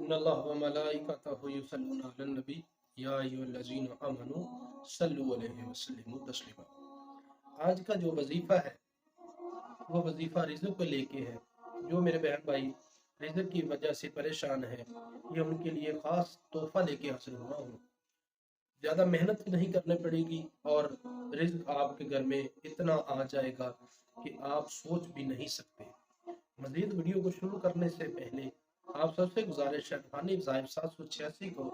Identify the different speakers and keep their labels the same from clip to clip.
Speaker 1: इन्नल्लाह व मलाइकतहु युसल्लूना अलन नबी या अय्युहल्लज़ीना आमनू सल्लु अलैहि वसल्लिमु तस्लीमा। आज का जो वजीफा है वो वजीफा रिज़्क़ को लेके है। जो मेरे बहन भाई रिज़्क़ की वजह से परेशान है, ये उनके लिए खास तोहफा लेके हाजिर हुआ हूँ। ज़्यादा मेहनत नहीं करनी पड़ेगी और रिज़्क़ आपके घर में इतना आ जाएगा कि आप सोच भी नहीं सकते। मज़ीद वीडियो को शुरू करने से पहले आप सबसे गुजारिश है हानिफ ज़ाहिब 786 को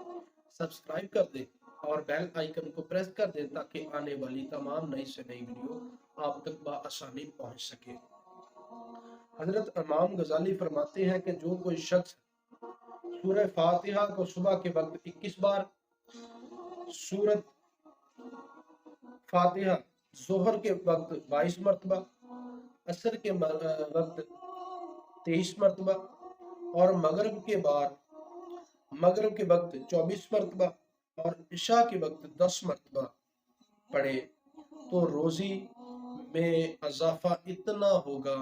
Speaker 1: सब्सक्राइब कर दें और बेल आइकन को प्रेस कर दें ताकि आने वाली तमाम नई से नई वीडियो आप तक बआसानी पहुंच सके। हजरत इमाम गजाली फरमाते हैं कि जो कोई शख्स सूरह फातिहा को सुबह के वक्त 21 बार, सूरत फातिहा जोहर के वक्त 22 मरतबा, असर के वक्त 23 मरतबा और मगरिब के वक्त 24 मरतबा और इशा के वक्त 10 मरतबा पढ़े तो रोजी में इजाफा इतना होगा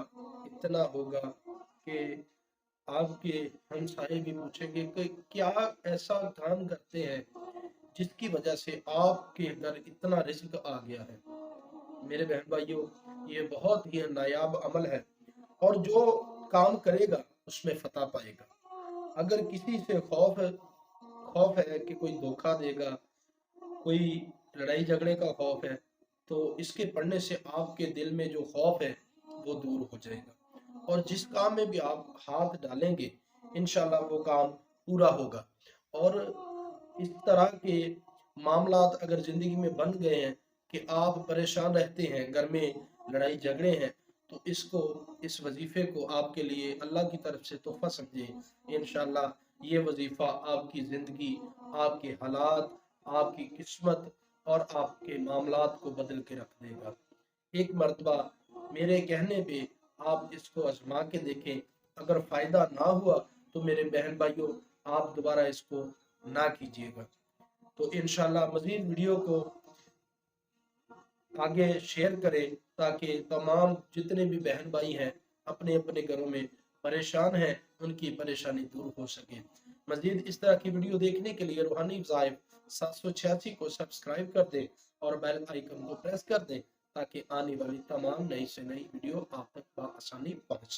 Speaker 1: कि आपके हमसाये भी पूछेंगे कि क्या ऐसा काम करते हैं जिसकी वजह से आपके घर इतना रिज़्क़ आ गया है। मेरे बहन भाइयों, ये बहुत ही नायाब अमल है और जो काम करेगा उसमें फतह पाएगा। अगर किसी से खौफ है कि कोई धोखा देगा, कोई लड़ाई झगड़े का खौफ है, तो इसके पढ़ने से आपके दिल में जो खौफ है वो दूर हो जाएगा और जिस काम में भी आप हाथ डालेंगे इंशाल्लाह वो काम पूरा होगा। और इस तरह के मामलात अगर जिंदगी में बन गए हैं कि आप परेशान रहते हैं, घर में लड़ाई झगड़े हैं, तो इस वजीफे को आपके लिए अल्लाह की तरफ से तोहफा समझें। इंशाल्लाह ये वजीफा आपकी जिंदगी, आपके हालात, आपकी किस्मत और आपके मामलात को बदल के रख देगा। एक मर्तबा मेरे कहने पे आप इसको आजमा के देखें, अगर फायदा ना हुआ तो मेरे बहन भाइयों आप दोबारा इसको ना कीजिएगा। तो इंशाल्लाह मजीद वीडियो को आगे शेयर करें ताकि तमाम जितने भी बहन भाई हैं अपने अपने घरों में परेशान हैं उनकी परेशानी दूर हो सके। मजीद इस तरह की वीडियो देखने के लिए रूहानी ज़ाहिब 786 को सब्सक्राइब कर दें और बेल आइकन को प्रेस कर दें ताकि आने वाली तमाम नई से नई वीडियो आप तक बआसानी पहुंच सके।